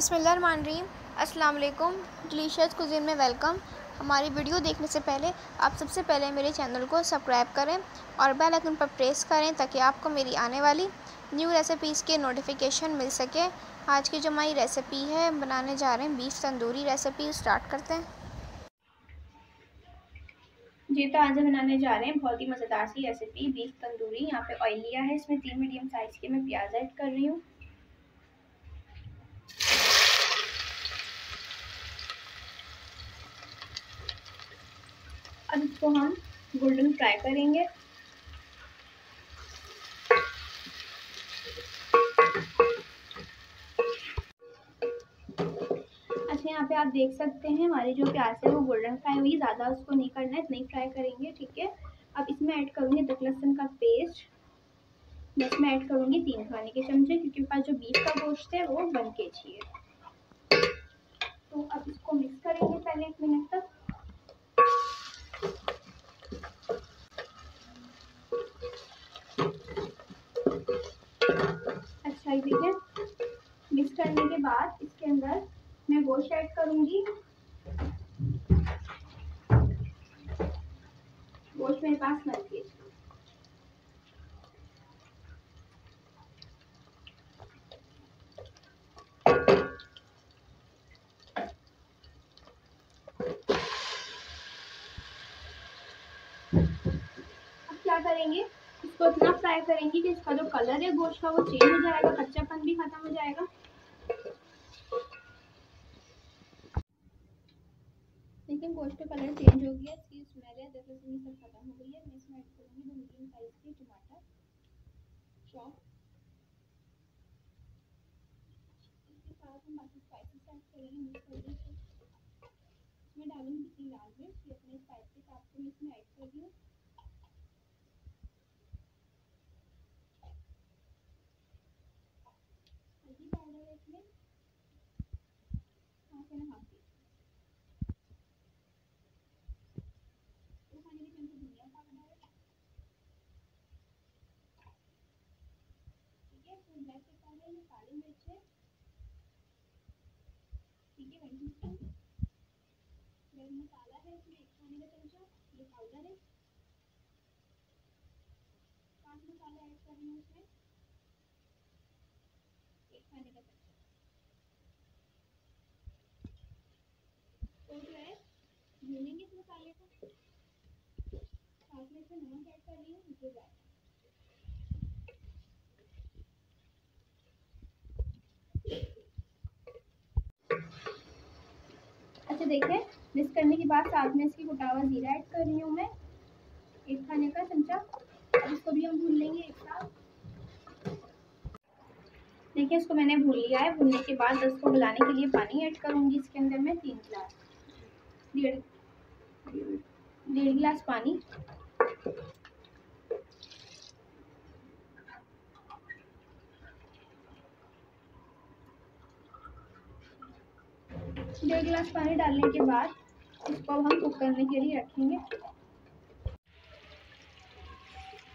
बिस्मिल्लाहिर्रहमानिर्रहीम। अस्सलाम वालेकुम। डिलीशियस कुज़ीन में वेलकम। हमारी वीडियो देखने से पहले आप सबसे पहले मेरे चैनल को सब्सक्राइब करें और बेल आइकन पर प्रेस करें ताकि आपको मेरी आने वाली न्यू रेसिपीज़ के नोटिफिकेशन मिल सके। आज की जो हमारी रेसिपी है, बनाने जा रहे हैं बीफ तंदूरी रेसिपी। स्टार्ट करते हैं जी। तो आज हम बनाने जा रहे हैं बहुत ही मज़ेदार सी रेसिपी, बीफ तंदूरी। यहाँ पे ऑयल लिया है, इसमें 3 मीडियम साइज़ के मैं प्याज ऐड कर रही हूँ। अब इसको हम गोल्डन फ्राई करेंगे। अच्छा, यहाँ पे आप देख सकते हैं हमारी जो प्याज है वो गोल्डन फ्राई हुई। ज़्यादा उसको नहीं करना है, इतना ही फ्राई करेंगे, ठीक है। अब इसमें ऐड करूँगी अदरक लहसुन का पेस्ट। मैं इसमें ऐड करूँगी 3 खाने के चमचे, क्योंकि पास जो बीफ का गोश्त है वो 1 kg है। तो अब इसको मिक्स करेंगे पहले 1 मिनट तक। अच्छा, ये देखिए, मिक्स करने के बाद इसके अंदर मैं गोश्त ऐड करूँगी। गोश्त मेरे पास 1 kg। अब क्या करेंगे, इसको इतना फ्राई करेंगे कि इसका जो कलर है गोश्त का वो चेंज हो जाएगा, कच्चापन भी खत्म हो जाएगा। लेकिन गोश्त का कलर चेंज हो गया, इसकी स्मेल है जैसे सब खत्म हो गई है। मैं इसमें ऐड करूँगी 2 मीडियम साइज के टमाटर चॉप। इसके साथ हम बाकी स्पाइसेस ऐड करेंगे मिक्स करने से। इसमें डालूंगी 3 लाल मिर्च, ये अपने स्पाइस के हिसाब से मैं इसमें ऐड कर रही हूँ। हल्दी पाउडर है इसमें 1.5 टीस्पून। 2 खाने के चमचे धनिया पाउडर है, ठीक है। फुल ब्लैक पेपर है, ये काली मिर्च है, ठीक है, 1 टीस्पून। गरम मसाला है इसमें 1 खाने का चमचा, ये पाउडर है। चाट मसाला ऐड कर रही हूँ इसमें 1 खाने का चमचा। तो जो है भूनेंगे इस मसाले को। साथ में इसमें नमक ऐड कर रही हूँ, जो जाएगा। अच्छा, देखिए, मिक्स करने के बाद साथ में इसकी कुटा हुआ जीरा ऐड कर रही हूँ मैं 1 खाने का चमचा। अब इसको भी हम भून लेंगे एक साथ। देखिए, इसको मैंने भून लिया है। भूनने के बाद इसको गलाने के लिए पानी ऐड करूँगी इसके अंदर मैं 3 गिलास, डेढ़ गिलास पानी। डेढ़ गिलास पानी डालने के बाद इसको हम कुक करने के लिए रखेंगे।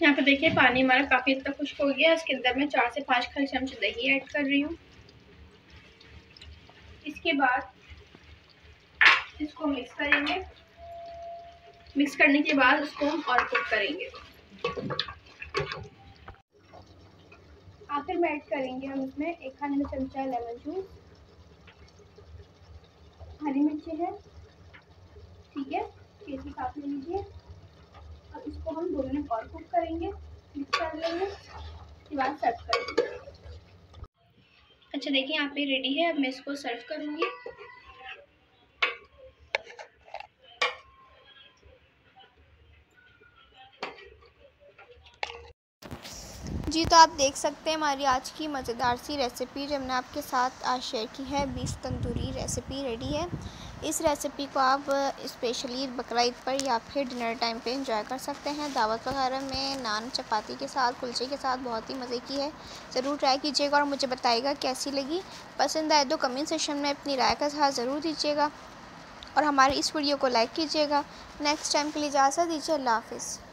यहाँ पे देखिए पानी हमारा काफ़ी हद तक खुश्क हो गया। इसके अंदर मैं 4 से 5 खाली चमचे दही ऐड कर रही हूँ। इसके बाद इसको मिक्स करेंगे। मिक्स करने के बाद इसको हम और कुक करेंगे। आखिर में ऐड करेंगे हम इसमें 1 खाने का चमचा लेमन जूस, हरी मिर्ची है, ठीक है, टेस्ट साथ ले लीजिए। अब इसको हम 2 मिनट और कुक करेंगे, मिक्स कर लेंगे, उसके बाद सर्व करेंगे। अच्छा, देखिए यहाँ पे रेडी है। अब मैं इसको सर्व करूँगी। जी, तो आप देख सकते हैं हमारी आज की मज़ेदार सी रेसिपी जो हमने आपके साथ आज शेयर की है, बीफ तंदूरी रेसिपी रेडी है। इस रेसिपी को आप स्पेशली बकरा ईद पर या फिर डिनर टाइम पे एंजॉय कर सकते हैं। दावत वगैरह में नान चपाती के साथ, कुलचे के साथ बहुत ही मज़े की है। ज़रूर ट्राई कीजिएगा और मुझे बताइएगा कैसी लगी। पसंद आए तो कमेंट सेक्शन में अपनी राय का साथ ज़रूर दीजिएगा और हमारी इस वीडियो को लाइक कीजिएगा। नेक्स्ट टाइम के लिए इजाज़त दीजिए। अल्लाह हाफ़िज़।